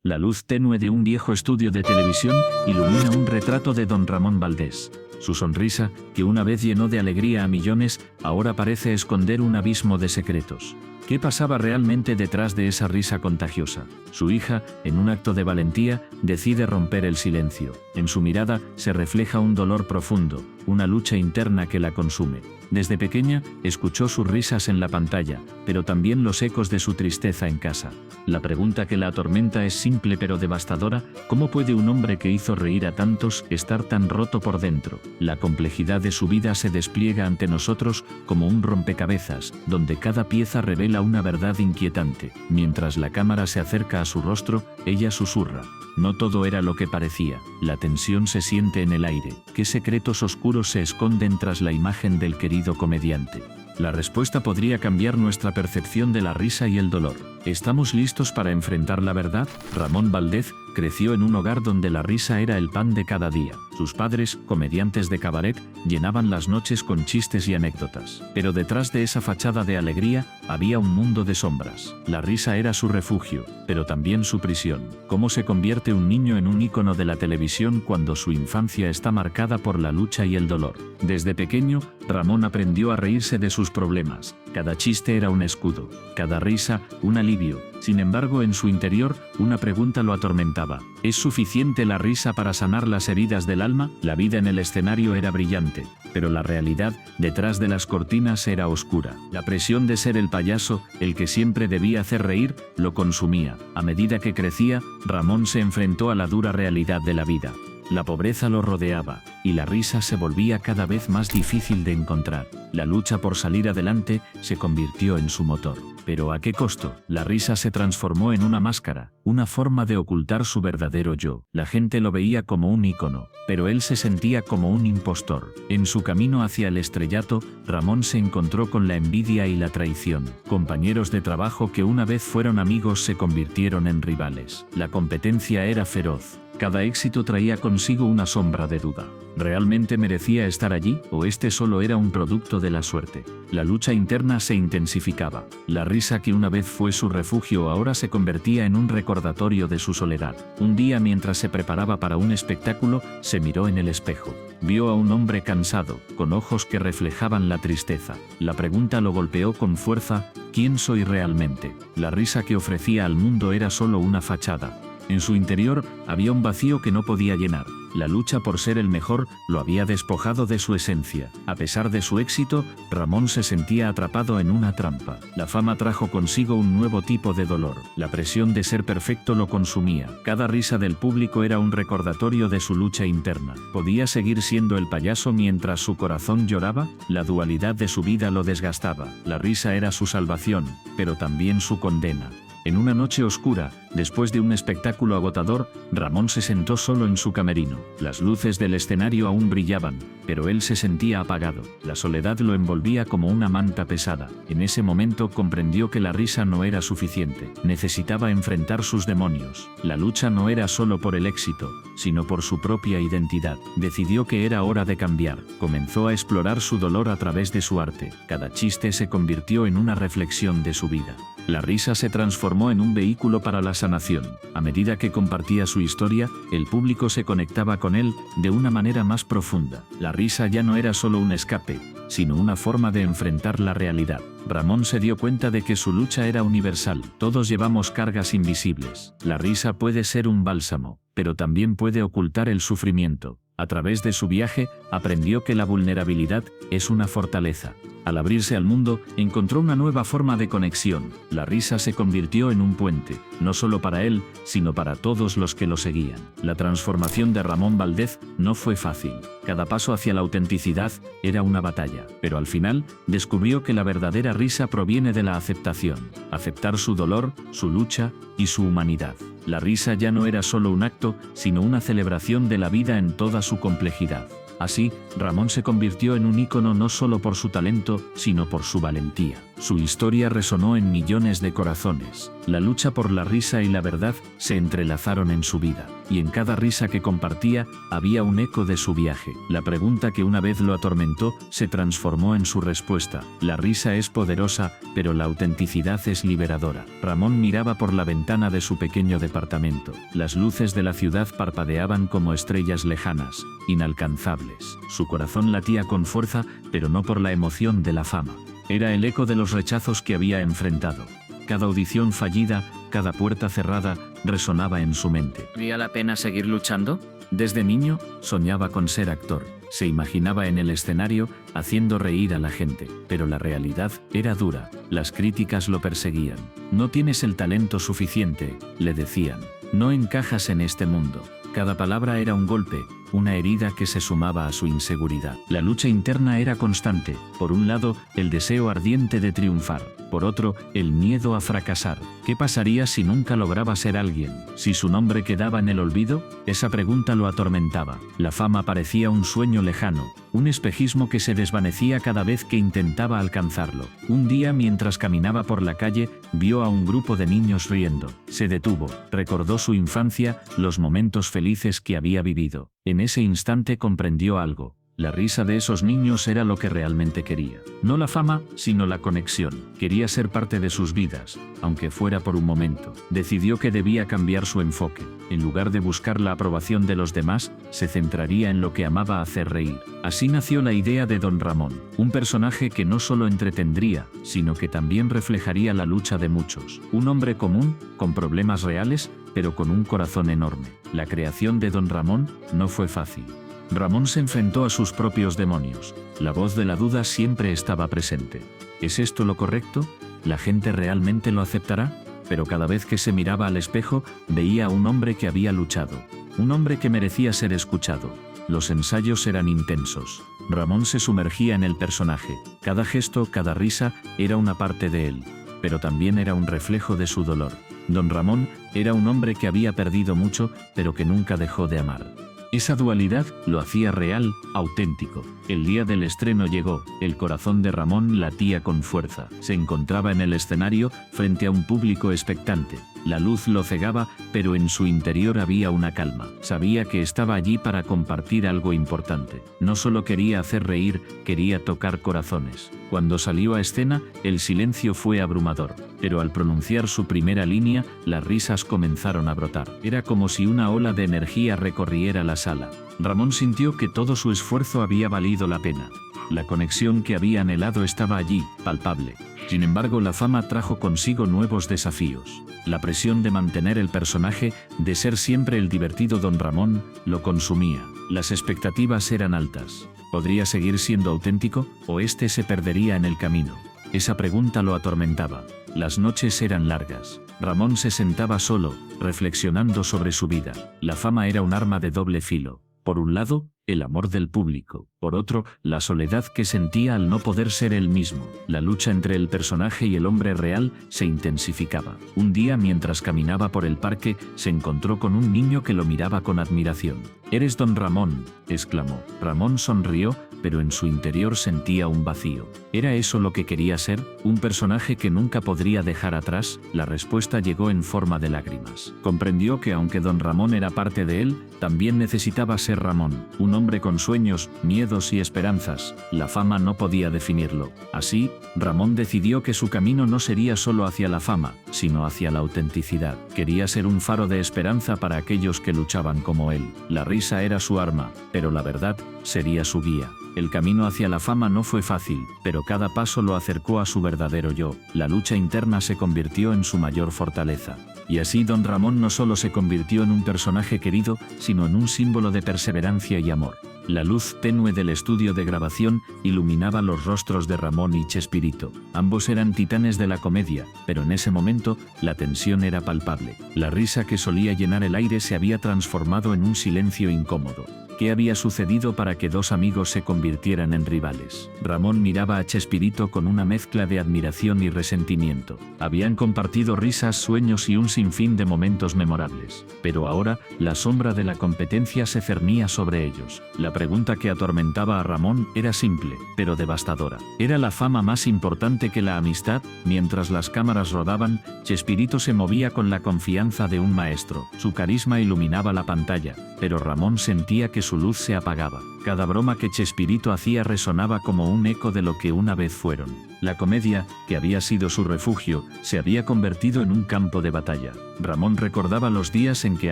La luz tenue de un viejo estudio de televisión ilumina un retrato de don Ramón Valdés. Su sonrisa, que una vez llenó de alegría a millones, ahora parece esconder un abismo de secretos. ¿Qué pasaba realmente detrás de esa risa contagiosa? Su hija, en un acto de valentía, decide romper el silencio. En su mirada se refleja un dolor profundo, una lucha interna que la consume. Desde pequeña, escuchó sus risas en la pantalla, pero también los ecos de su tristeza en casa. La pregunta que la atormenta es simple pero devastadora: ¿cómo puede un hombre que hizo reír a tantos estar tan roto por dentro? La complejidad de su vida se despliega ante nosotros como un rompecabezas, donde cada pieza revela una verdad inquietante. Mientras la cámara se acerca a su rostro, ella susurra: no todo era lo que parecía. La tensión se siente en el aire. ¿Qué secretos oscuros se esconden tras la imagen del querido comediante? La respuesta podría cambiar nuestra percepción de la risa y el dolor. ¿Estamos listos para enfrentar la verdad? Ramón Valdés creció en un hogar donde la risa era el pan de cada día. Sus padres, comediantes de cabaret, llenaban las noches con chistes y anécdotas. Pero detrás de esa fachada de alegría había un mundo de sombras. La risa era su refugio, pero también su prisión. ¿Cómo se convierte un niño en un ícono de la televisión cuando su infancia está marcada por la lucha y el dolor? Desde pequeño, Ramón aprendió a reírse de sus problemas. Cada chiste era un escudo, cada risa un alivio. Sin embargo, en su interior, una pregunta lo atormentaba: ¿es suficiente la risa para sanar las heridas del alma? La vida en el escenario era brillante, pero la realidad, detrás de las cortinas, era oscura. La presión de ser el payaso, el que siempre debía hacer reír, lo consumía. A medida que crecía, Ramón se enfrentó a la dura realidad de la vida. La pobreza lo rodeaba, y la risa se volvía cada vez más difícil de encontrar. La lucha por salir adelante se convirtió en su motor. ¿Pero a qué costo? La risa se transformó en una máscara, una forma de ocultar su verdadero yo. La gente lo veía como un ícono, pero él se sentía como un impostor. En su camino hacia el estrellato, Ramón se encontró con la envidia y la traición. Compañeros de trabajo que una vez fueron amigos se convirtieron en rivales. La competencia era feroz. Cada éxito traía consigo una sombra de duda. ¿Realmente merecía estar allí, o este solo era un producto de la suerte? La lucha interna se intensificaba. La risa que una vez fue su refugio ahora se convertía en un recordatorio de su soledad. Un día, mientras se preparaba para un espectáculo, se miró en el espejo. Vio a un hombre cansado, con ojos que reflejaban la tristeza. La pregunta lo golpeó con fuerza: ¿quién soy realmente? La risa que ofrecía al mundo era solo una fachada. En su interior había un vacío que no podía llenar. La lucha por ser el mejor lo había despojado de su esencia. A pesar de su éxito, Ramón se sentía atrapado en una trampa. La fama trajo consigo un nuevo tipo de dolor. La presión de ser perfecto lo consumía. Cada risa del público era un recordatorio de su lucha interna. ¿Podía seguir siendo el payaso mientras su corazón lloraba? La dualidad de su vida lo desgastaba. La risa era su salvación, pero también su condena. En una noche oscura, después de un espectáculo agotador, Ramón se sentó solo en su camerino. Las luces del escenario aún brillaban, pero él se sentía apagado. La soledad lo envolvía como una manta pesada. En ese momento comprendió que la risa no era suficiente. Necesitaba enfrentar sus demonios. La lucha no era solo por el éxito, sino por su propia identidad. Decidió que era hora de cambiar. Comenzó a explorar su dolor a través de su arte. Cada chiste se convirtió en una reflexión de su vida. La risa se transformó en un vehículo para la sanación. A medida que compartía su historia, el público se conectaba con él de una manera más profunda. La risa ya no era solo un escape, sino una forma de enfrentar la realidad. Ramón se dio cuenta de que su lucha era universal. Todos llevamos cargas invisibles. La risa puede ser un bálsamo, pero también puede ocultar el sufrimiento. A través de su viaje, aprendió que la vulnerabilidad es una fortaleza. Al abrirse al mundo, encontró una nueva forma de conexión. La risa se convirtió en un puente, no solo para él, sino para todos los que lo seguían. La transformación de Ramón Valdés no fue fácil. Cada paso hacia la autenticidad era una batalla, pero al final, descubrió que la verdadera risa proviene de la aceptación. Aceptar su dolor, su lucha y su humanidad. La risa ya no era solo un acto, sino una celebración de la vida en toda su complejidad. Así, Ramón se convirtió en un ícono no solo por su talento, sino por su valentía. Su historia resonó en millones de corazones. La lucha por la risa y la verdad se entrelazaron en su vida, y en cada risa que compartía había un eco de su viaje. La pregunta que una vez lo atormentó se transformó en su respuesta. La risa es poderosa, pero la autenticidad es liberadora. Ramón miraba por la ventana de su pequeño departamento. Las luces de la ciudad parpadeaban como estrellas lejanas, inalcanzables. Su corazón latía con fuerza, pero no por la emoción de la fama. Era el eco de los rechazos que había enfrentado. Cada audición fallida, cada puerta cerrada, resonaba en su mente. ¿Valía la pena seguir luchando? Desde niño, soñaba con ser actor. Se imaginaba en el escenario, haciendo reír a la gente. Pero la realidad era dura. Las críticas lo perseguían. No tienes el talento suficiente, le decían. No encajas en este mundo. Cada palabra era un golpe, una herida que se sumaba a su inseguridad. La lucha interna era constante. Por un lado, el deseo ardiente de triunfar. Por otro, el miedo a fracasar. ¿Qué pasaría si nunca lograba ser alguien? ¿Si su nombre quedaba en el olvido? Esa pregunta lo atormentaba. La fama parecía un sueño lejano, un espejismo que se desvanecía cada vez que intentaba alcanzarlo. Un día, mientras caminaba por la calle, vio a un grupo de niños riendo. Se detuvo, recordó su infancia, los momentos felices que había vivido. En ese instante comprendió algo. La risa de esos niños era lo que realmente quería. No la fama, sino la conexión. Quería ser parte de sus vidas, aunque fuera por un momento. Decidió que debía cambiar su enfoque. En lugar de buscar la aprobación de los demás, se centraría en lo que amaba hacer reír. Así nació la idea de Don Ramón, un personaje que no solo entretendría, sino que también reflejaría la lucha de muchos. Un hombre común, con problemas reales, pero con un corazón enorme. La creación de Don Ramón no fue fácil. Ramón se enfrentó a sus propios demonios. La voz de la duda siempre estaba presente. ¿Es esto lo correcto? ¿La gente realmente lo aceptará? Pero cada vez que se miraba al espejo, veía a un hombre que había luchado. Un hombre que merecía ser escuchado. Los ensayos eran intensos. Ramón se sumergía en el personaje. Cada gesto, cada risa, era una parte de él. Pero también era un reflejo de su dolor. Don Ramón era un hombre que había perdido mucho, pero que nunca dejó de amar. Esa dualidad lo hacía real, auténtico. El día del estreno llegó, el corazón de Ramón latía con fuerza. Se encontraba en el escenario, frente a un público expectante. La luz lo cegaba, pero en su interior había una calma. Sabía que estaba allí para compartir algo importante. No solo quería hacer reír, quería tocar corazones. Cuando salió a escena, el silencio fue abrumador. Pero al pronunciar su primera línea, las risas comenzaron a brotar. Era como si una ola de energía recorriera la sala. Ramón sintió que todo su esfuerzo había valido la pena. La conexión que había anhelado estaba allí, palpable. Sin embargo, la fama trajo consigo nuevos desafíos. La presión de mantener el personaje, de ser siempre el divertido Don Ramón, lo consumía. Las expectativas eran altas. ¿Podría seguir siendo auténtico, o este se perdería en el camino? Esa pregunta lo atormentaba. Las noches eran largas. Ramón se sentaba solo, reflexionando sobre su vida. La fama era un arma de doble filo. Por un lado, el amor del público. Por otro, la soledad que sentía al no poder ser él mismo. La lucha entre el personaje y el hombre real se intensificaba. Un día, mientras caminaba por el parque, se encontró con un niño que lo miraba con admiración. «¿Eres Don Ramón?», exclamó. Ramón sonrió, pero en su interior sentía un vacío. ¿Era eso lo que quería ser? ¿Un personaje que nunca podría dejar atrás? La respuesta llegó en forma de lágrimas. Comprendió que aunque Don Ramón era parte de él, también necesitaba ser Ramón. Un hombre con sueños, miedos y esperanzas. La fama no podía definirlo. Así, Ramón decidió que su camino no sería solo hacia la fama, sino hacia la autenticidad. Quería ser un faro de esperanza para aquellos que luchaban como él. La risa era su arma, pero la verdad sería su guía. El camino hacia la fama no fue fácil, pero cada paso lo acercó a su verdadero yo. La lucha interna se convirtió en su mayor fortaleza. Y así Don Ramón no solo se convirtió en un personaje querido, sino en un símbolo de perseverancia y amor. La luz tenue del estudio de grabación iluminaba los rostros de Ramón y Chespirito. Ambos eran titanes de la comedia, pero en ese momento la tensión era palpable. La risa que solía llenar el aire se había transformado en un silencio incómodo. ¿Qué había sucedido para que dos amigos se convirtieran en rivales? Ramón miraba a Chespirito con una mezcla de admiración y resentimiento. Habían compartido risas, sueños y un sinfín de momentos memorables. Pero ahora, la sombra de la competencia se cernía sobre ellos. La pregunta que atormentaba a Ramón era simple, pero devastadora. ¿Era la fama más importante que la amistad? Mientras las cámaras rodaban, Chespirito se movía con la confianza de un maestro. Su carisma iluminaba la pantalla, pero Ramón sentía que su luz se apagaba. Cada broma que Chespirito hacía resonaba como un eco de lo que una vez fueron. La comedia, que había sido su refugio, se había convertido en un campo de batalla. Ramón recordaba los días en que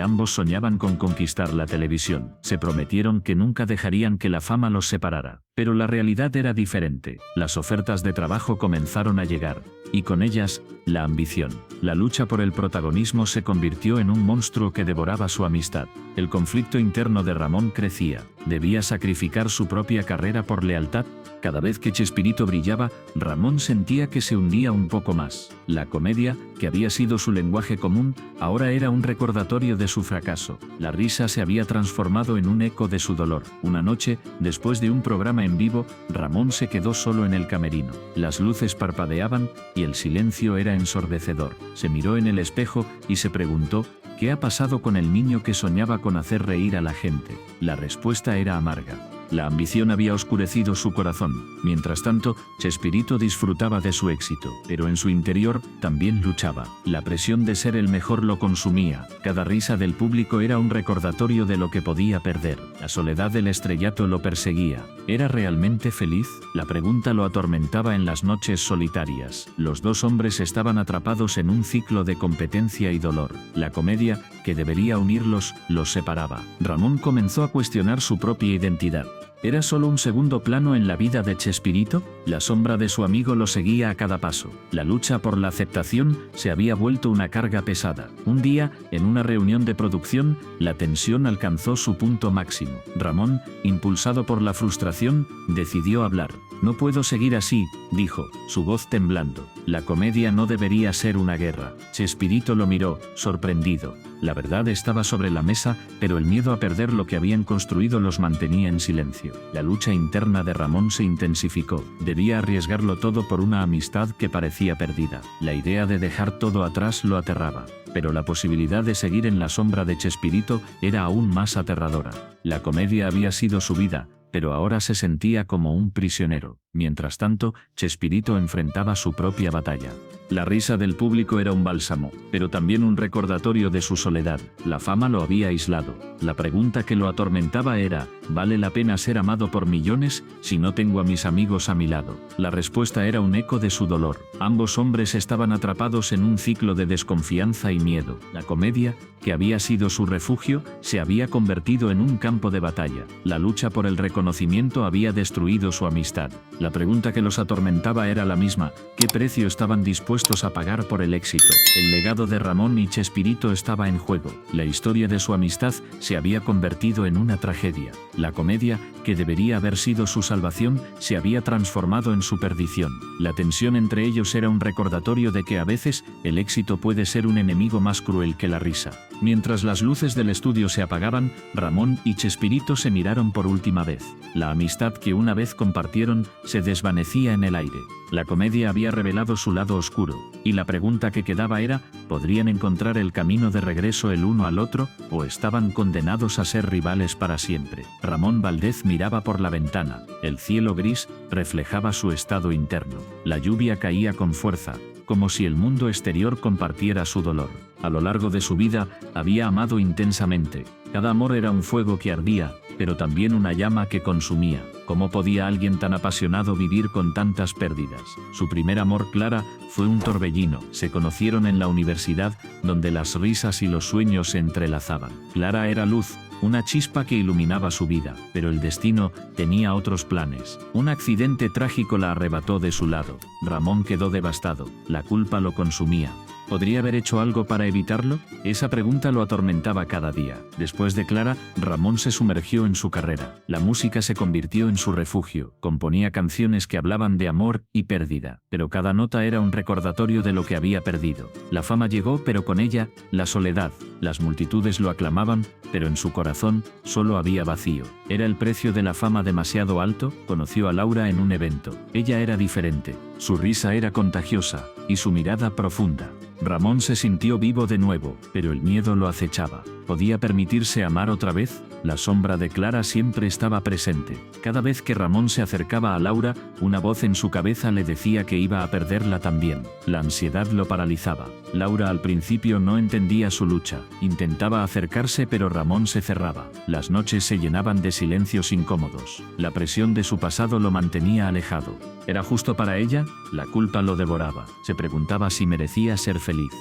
ambos soñaban con conquistar la televisión. Se prometieron que nunca dejarían que la fama los separara. Pero la realidad era diferente. Las ofertas de trabajo comenzaron a llegar, y con ellas, la ambición. La lucha por el protagonismo se convirtió en un monstruo que devoraba su amistad. El conflicto interno de Ramón crecía. Debía sacrificar su propia carrera por lealtad. Cada vez que Chespirito brillaba, Ramón sentía que se hundía un poco más. La comedia, que había sido su lenguaje común, ahora era un recordatorio de su fracaso. La risa se había transformado en un eco de su dolor. Una noche, después de un programa en vivo, Ramón se quedó solo en el camerino. Las luces parpadeaban y el silencio era ensordecedor. Se miró en el espejo y se preguntó: ¿qué ha pasado con el niño que soñaba con hacer reír a la gente? La respuesta era amarga. La ambición había oscurecido su corazón. Mientras tanto, Chespirito disfrutaba de su éxito, pero en su interior también luchaba. La presión de ser el mejor lo consumía. Cada risa del público era un recordatorio de lo que podía perder. La soledad del estrellato lo perseguía. ¿Era realmente feliz? La pregunta lo atormentaba en las noches solitarias. Los dos hombres estaban atrapados en un ciclo de competencia y dolor. La comedia, que debería unirlos, los separaba. Ramón comenzó a cuestionar su propia identidad. ¿Era solo un segundo plano en la vida de Chespirito? La sombra de su amigo lo seguía a cada paso. La lucha por la aceptación se había vuelto una carga pesada. Un día, en una reunión de producción, la tensión alcanzó su punto máximo. Ramón, impulsado por la frustración, decidió hablar. «No puedo seguir así», dijo, su voz temblando. La comedia no debería ser una guerra. Chespirito lo miró, sorprendido. La verdad estaba sobre la mesa, pero el miedo a perder lo que habían construido los mantenía en silencio. La lucha interna de Ramón se intensificó. Debía arriesgarlo todo por una amistad que parecía perdida. La idea de dejar todo atrás lo aterraba. Pero la posibilidad de seguir en la sombra de Chespirito era aún más aterradora. La comedia había sido su vida, pero ahora se sentía como un prisionero. Mientras tanto, Chespirito enfrentaba su propia batalla. La risa del público era un bálsamo, pero también un recordatorio de su soledad. La fama lo había aislado. La pregunta que lo atormentaba era: ¿vale la pena ser amado por millones si no tengo a mis amigos a mi lado? La respuesta era un eco de su dolor. Ambos hombres estaban atrapados en un ciclo de desconfianza y miedo. La comedia, que había sido su refugio, se había convertido en un campo de batalla. La lucha por el reconocimiento había destruido su amistad. La pregunta que los atormentaba era la misma: ¿qué precio estaban dispuestos a pagar por el éxito? El legado de Ramón y Chespirito estaba en juego. La historia de su amistad se había convertido en una tragedia. La comedia, que debería haber sido su salvación, se había transformado en su perdición. La tensión entre ellos era un recordatorio de que a veces el éxito puede ser un enemigo más cruel que la risa. Mientras las luces del estudio se apagaban, Ramón y Chespirito se miraron por última vez. La amistad que una vez compartieron se desvanecía en el aire. La comedia había revelado su lado oscuro, y la pregunta que quedaba era: ¿podrían encontrar el camino de regreso el uno al otro, o estaban condenados a ser rivales para siempre? Ramón Valdez miraba por la ventana. El cielo gris reflejaba su estado interno. La lluvia caía con fuerza, como si el mundo exterior compartiera su dolor. A lo largo de su vida, había amado intensamente. Cada amor era un fuego que ardía, pero también una llama que consumía. ¿Cómo podía alguien tan apasionado vivir con tantas pérdidas? Su primer amor, Clara, fue un torbellino. Se conocieron en la universidad, donde las risas y los sueños se entrelazaban. Clara era luz, una chispa que iluminaba su vida, pero el destino tenía otros planes. Un accidente trágico la arrebató de su lado. Ramón quedó devastado. La culpa lo consumía. ¿Podría haber hecho algo para evitarlo? Esa pregunta lo atormentaba cada día. Después de Clara, Ramón se sumergió en su carrera. La música se convirtió en su refugio. Componía canciones que hablaban de amor y pérdida, pero cada nota era un recordatorio de lo que había perdido. La fama llegó, pero con ella, la soledad. Las multitudes lo aclamaban, pero en su corazón solo había vacío. ¿Era el precio de la fama demasiado alto? Conoció a Laura en un evento. Ella era diferente. Su risa era contagiosa y su mirada profunda. Ramón se sintió vivo de nuevo, pero el miedo lo acechaba. ¿Podía permitirse amar otra vez? La sombra de Clara siempre estaba presente. Cada vez que Ramón se acercaba a Laura, una voz en su cabeza le decía que iba a perderla también. La ansiedad lo paralizaba. Laura al principio no entendía su lucha. Intentaba acercarse, pero Ramón se cerraba. Las noches se llenaban de silencios incómodos. La presión de su pasado lo mantenía alejado. ¿Era justo para ella? La culpa lo devoraba. Se preguntaba si merecía ser feliz.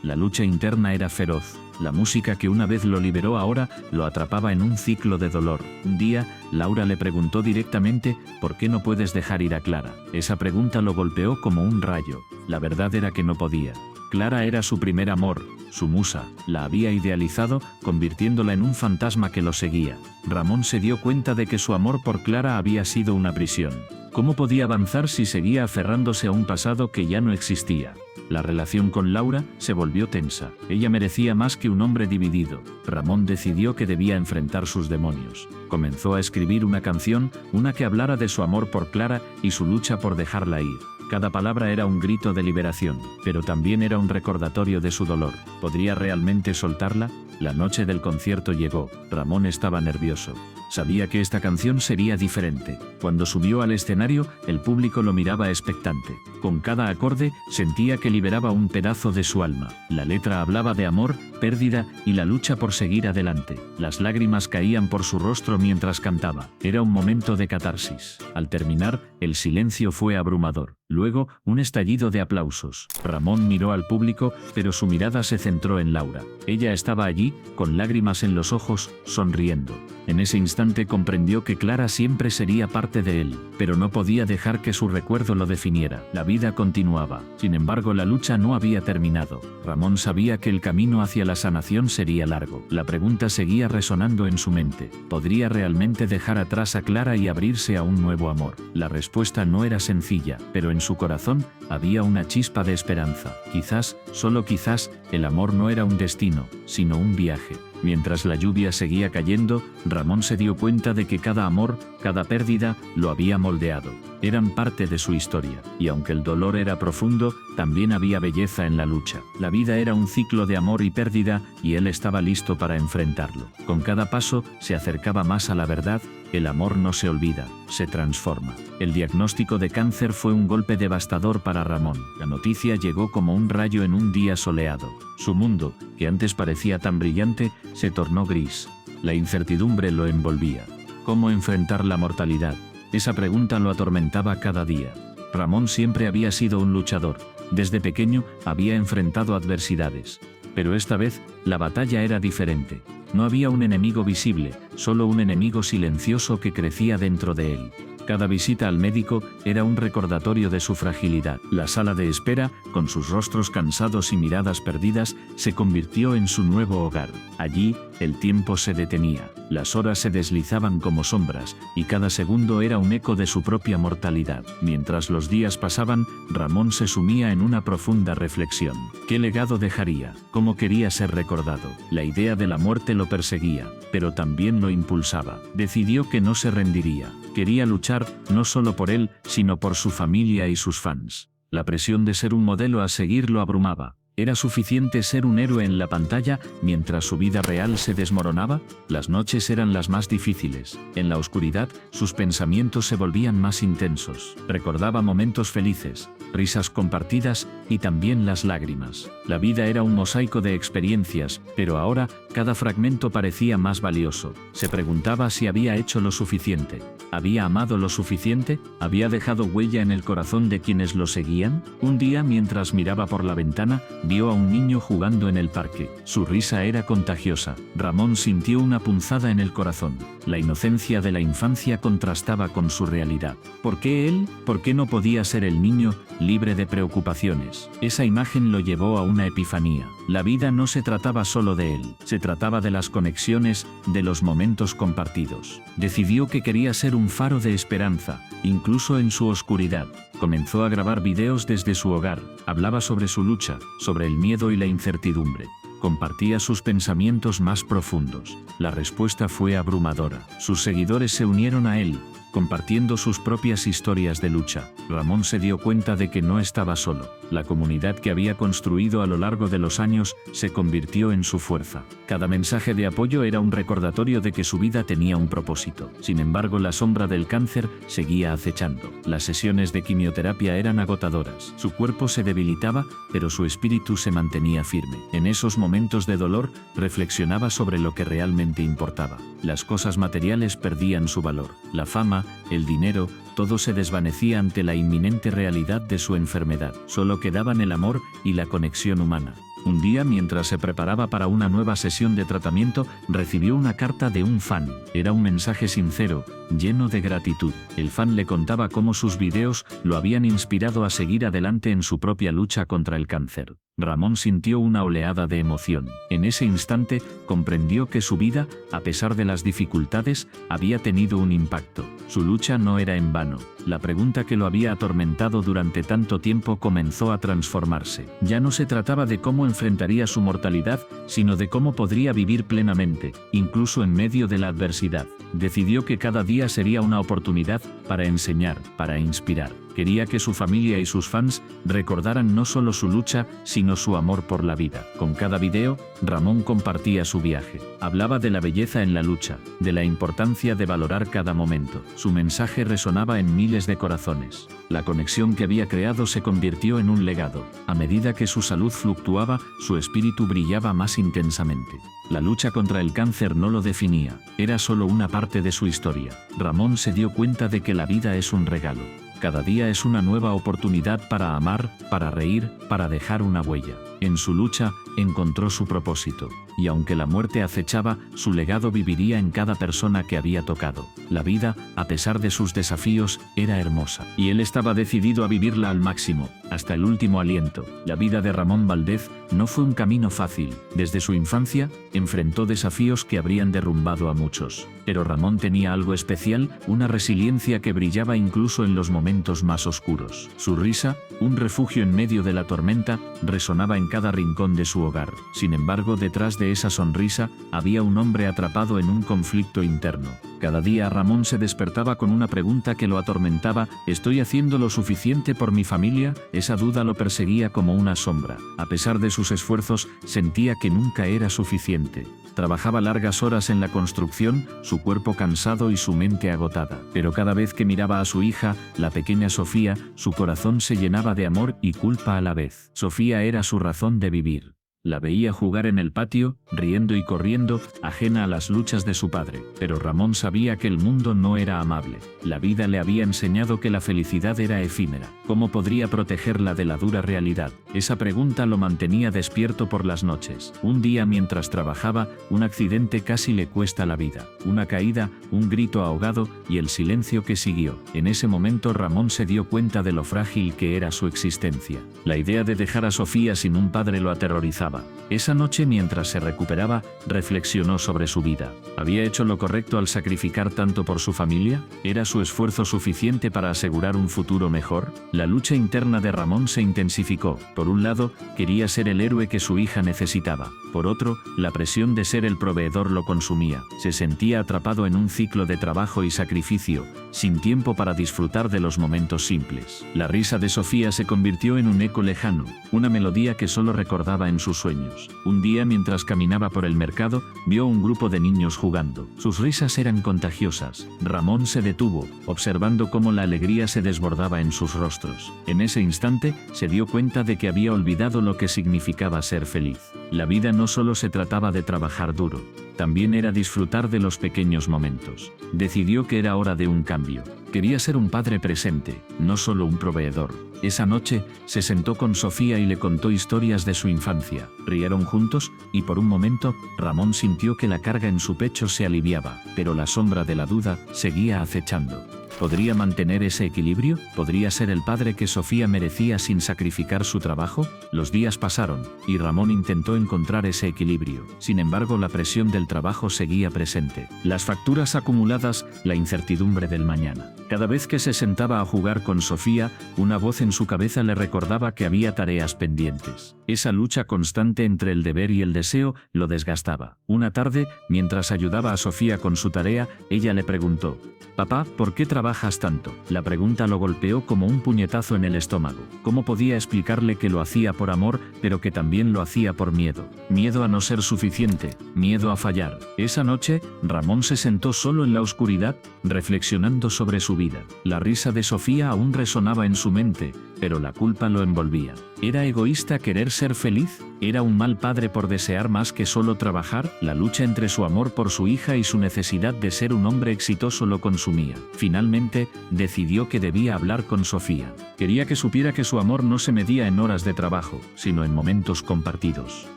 La lucha interna era feroz. La música que una vez lo liberó ahora lo atrapaba en un ciclo de dolor. Un día, Laura le preguntó directamente: ¿por qué no puedes dejar ir a Clara? Esa pregunta lo golpeó como un rayo. La verdad era que no podía. Clara era su primer amor, su musa. La había idealizado, convirtiéndola en un fantasma que lo seguía. Ramón se dio cuenta de que su amor por Clara había sido una prisión. ¿Cómo podía avanzar si seguía aferrándose a un pasado que ya no existía? La relación con Laura se volvió tensa. Ella merecía más que un hombre dividido. Ramón decidió que debía enfrentar sus demonios. Comenzó a escribir una canción, una que hablara de su amor por Clara y su lucha por dejarla ir. Cada palabra era un grito de liberación, pero también era un recordatorio de su dolor. ¿Podría realmente soltarla? La noche del concierto llegó. Ramón estaba nervioso. Sabía que esta canción sería diferente. Cuando subió al escenario, el público lo miraba expectante. Con cada acorde, sentía que liberaba un pedazo de su alma. La letra hablaba de amor, pérdida y la lucha por seguir adelante. Las lágrimas caían por su rostro mientras cantaba. Era un momento de catarsis. Al terminar, el silencio fue abrumador. Luego, un estallido de aplausos. Ramón miró al público, pero su mirada se centró en Laura. Ella estaba allí, con lágrimas en los ojos, sonriendo. En ese instante comprendió que Clara siempre sería parte de él, pero no podía dejar que su recuerdo lo definiera. La vida continuaba. Sin embargo, la lucha no había terminado. Ramón sabía que el camino hacia la sanación sería largo. La pregunta seguía resonando en su mente. ¿Podría realmente dejar atrás a Clara y abrirse a un nuevo amor? La respuesta no era sencilla, pero en su corazón había una chispa de esperanza. Quizás, solo quizás, el amor no era un destino, sino un viaje. Mientras la lluvia seguía cayendo, Ramón se dio cuenta de que cada amor, cada pérdida, lo había moldeado. Eran parte de su historia, y aunque el dolor era profundo, también había belleza en la lucha. La vida era un ciclo de amor y pérdida, y él estaba listo para enfrentarlo. Con cada paso, se acercaba más a la verdad. El amor no se olvida, se transforma. El diagnóstico de cáncer fue un golpe devastador para Ramón. La noticia llegó como un rayo en un día soleado. Su mundo, que antes parecía tan brillante, se tornó gris. La incertidumbre lo envolvía. ¿Cómo enfrentar la mortalidad? Esa pregunta lo atormentaba cada día. Ramón siempre había sido un luchador. Desde pequeño había enfrentado adversidades. Pero esta vez, la batalla era diferente. No había un enemigo visible, solo un enemigo silencioso que crecía dentro de él. Cada visita al médico era un recordatorio de su fragilidad. La sala de espera, con sus rostros cansados y miradas perdidas, se convirtió en su nuevo hogar. Allí, el tiempo se detenía. Las horas se deslizaban como sombras, y cada segundo era un eco de su propia mortalidad. Mientras los días pasaban, Ramón se sumía en una profunda reflexión. ¿Qué legado dejaría? ¿Cómo quería ser recordado? La idea de la muerte lo perseguía, pero también lo impulsaba. Decidió que no se rendiría. Quería luchar, no solo por él, sino por su familia y sus fans. La presión de ser un modelo a seguir lo abrumaba. ¿Era suficiente ser un héroe en la pantalla mientras su vida real se desmoronaba? Las noches eran las más difíciles. En la oscuridad, sus pensamientos se volvían más intensos. Recordaba momentos felices, risas compartidas y también las lágrimas. La vida era un mosaico de experiencias, pero ahora cada fragmento parecía más valioso. Se preguntaba si había hecho lo suficiente. ¿Había amado lo suficiente? ¿Había dejado huella en el corazón de quienes lo seguían? Un día, mientras miraba por la ventana, vio a un niño jugando en el parque. Su risa era contagiosa. Ramón sintió una punzada en el corazón. La inocencia de la infancia contrastaba con su realidad. ¿Por qué él? ¿Por qué no podía ser el niño, libre de preocupaciones? más. Esa imagen lo llevó a una epifanía. La vida no se trataba solo de él, se trataba de las conexiones, de los momentos compartidos. Decidió que quería ser un faro de esperanza, incluso en su oscuridad. Comenzó a grabar videos desde su hogar, hablaba sobre su lucha, sobre el miedo y la incertidumbre. Compartía sus pensamientos más profundos. La respuesta fue abrumadora. Sus seguidores se unieron a él, compartiendo sus propias historias de lucha. Ramón se dio cuenta de que no estaba solo. La comunidad que había construido a lo largo de los años se convirtió en su fuerza. Cada mensaje de apoyo era un recordatorio de que su vida tenía un propósito. Sin embargo, la sombra del cáncer seguía acechando. Las sesiones de quimioterapia eran agotadoras. Su cuerpo se debilitaba, pero su espíritu se mantenía firme. En esos momentos de dolor, reflexionaba sobre lo que realmente importaba. Las cosas materiales perdían su valor. La fama, el dinero, todo se desvanecía ante la inminente realidad de su enfermedad. Solo quedaban el amor y la conexión humana. Un día, mientras se preparaba para una nueva sesión de tratamiento, recibió una carta de un fan. Era un mensaje sincero, lleno de gratitud. El fan le contaba cómo sus videos lo habían inspirado a seguir adelante en su propia lucha contra el cáncer. Ramón sintió una oleada de emoción. En ese instante, comprendió que su vida, a pesar de las dificultades, había tenido un impacto. Su lucha no era en vano. La pregunta que lo había atormentado durante tanto tiempo comenzó a transformarse. Ya no se trataba de cómo enfrentaría su mortalidad, sino de cómo podría vivir plenamente, incluso en medio de la adversidad. Decidió que cada día sería una oportunidad para enseñar, para inspirar. Quería que su familia y sus fans recordaran no solo su lucha, sino su amor por la vida. Con cada video, Ramón compartía su viaje. Hablaba de la belleza en la lucha, de la importancia de valorar cada momento. Su mensaje resonaba en miles de corazones. La conexión que había creado se convirtió en un legado. A medida que su salud fluctuaba, su espíritu brillaba más intensamente. La lucha contra el cáncer no lo definía, era solo una parte de su historia. Ramón se dio cuenta de que la vida es un regalo. Cada día es una nueva oportunidad para amar, para reír, para dejar una huella. En su lucha, encontró su propósito. Y aunque la muerte acechaba, su legado viviría en cada persona que había tocado. La vida, a pesar de sus desafíos, era hermosa. Y él estaba decidido a vivirla al máximo, hasta el último aliento. La vida de Ramón Valdez no fue un camino fácil. Desde su infancia, enfrentó desafíos que habrían derrumbado a muchos. Pero Ramón tenía algo especial, una resiliencia que brillaba incluso en los momentos más oscuros. Su risa, un refugio en medio de la tormenta, resonaba en cada rincón de su hogar. Sin embargo, detrás de esa sonrisa, había un hombre atrapado en un conflicto interno. Cada día Ramón se despertaba con una pregunta que lo atormentaba: ¿estoy haciendo lo suficiente por mi familia? Esa duda lo perseguía como una sombra. A pesar de sus esfuerzos, sentía que nunca era suficiente. Trabajaba largas horas en la construcción, su cuerpo cansado y su mente agotada. Pero cada vez que miraba a su hija, la pequeña Sofía, su corazón se llenaba de amor y culpa a la vez. Sofía era su razón de vivir. La veía jugar en el patio, riendo y corriendo, ajena a las luchas de su padre. Pero Ramón sabía que el mundo no era amable. La vida le había enseñado que la felicidad era efímera. ¿Cómo podría protegerla de la dura realidad? Esa pregunta lo mantenía despierto por las noches. Un día, mientras trabajaba, un accidente casi le cuesta la vida. Una caída, un grito ahogado y el silencio que siguió. En ese momento Ramón se dio cuenta de lo frágil que era su existencia. La idea de dejar a Sofía sin un padre lo aterrorizaba. Esa noche, mientras se recuperaba, reflexionó sobre su vida. ¿Había hecho lo correcto al sacrificar tanto por su familia? ¿Era su esfuerzo suficiente para asegurar un futuro mejor? La lucha interna de Ramón se intensificó. Por un lado, quería ser el héroe que su hija necesitaba. Por otro, la presión de ser el proveedor lo consumía. Se sentía atrapado en un ciclo de trabajo y sacrificio, sin tiempo para disfrutar de los momentos simples. La risa de Sofía se convirtió en un eco lejano, una melodía que solo recordaba en sus sueños. Un día, mientras caminaba por el mercado, vio un grupo de niños jugando. Sus risas eran contagiosas. Ramón se detuvo, observando cómo la alegría se desbordaba en sus rostros. En ese instante, se dio cuenta de que había olvidado lo que significaba ser feliz. La vida no solo se trataba de trabajar duro, también era disfrutar de los pequeños momentos. Decidió que era hora de un cambio. Quería ser un padre presente, no solo un proveedor. Esa noche, se sentó con Sofía y le contó historias de su infancia. Rieron juntos, y por un momento, Ramón sintió que la carga en su pecho se aliviaba, pero la sombra de la duda seguía acechando. ¿Podría mantener ese equilibrio? ¿Podría ser el padre que Sofía merecía sin sacrificar su trabajo? Los días pasaron, y Ramón intentó encontrar ese equilibrio. Sin embargo, la presión del trabajo seguía presente. Las facturas acumuladas, la incertidumbre del mañana. Cada vez que se sentaba a jugar con Sofía, una voz en su cabeza le recordaba que había tareas pendientes. Esa lucha constante entre el deber y el deseo lo desgastaba. Una tarde, mientras ayudaba a Sofía con su tarea, ella le preguntó: «Papá, ¿por qué trabajas tanto?». La pregunta lo golpeó como un puñetazo en el estómago. ¿Cómo podía explicarle que lo hacía por amor, pero que también lo hacía por miedo? Miedo a no ser suficiente, miedo a fallar. Esa noche, Ramón se sentó solo en la oscuridad, reflexionando sobre su vida. La risa de Sofía aún resonaba en su mente, pero la culpa lo envolvía. ¿Era egoísta querer ser feliz? ¿Era un mal padre por desear más que solo trabajar? La lucha entre su amor por su hija y su necesidad de ser un hombre exitoso lo consumía. Finalmente, decidió que debía hablar con Sofía. Quería que supiera que su amor no se medía en horas de trabajo, sino en momentos compartidos.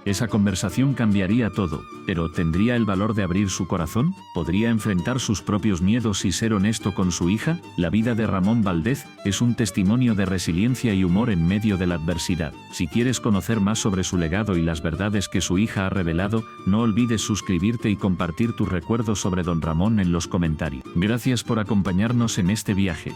Esa conversación cambiaría todo, pero ¿tendría el valor de abrir su corazón? ¿Podría enfrentar sus propios miedos y ser honesto con su hija? La vida de Ramón Valdez es un testimonio de resiliencia y humor en medio de la adversidad. Si quieres conocer más sobre su legado y las verdades que su hija ha revelado, no olvides suscribirte y compartir tus recuerdos sobre Don Ramón en los comentarios. Gracias por acompañarnos en este viaje.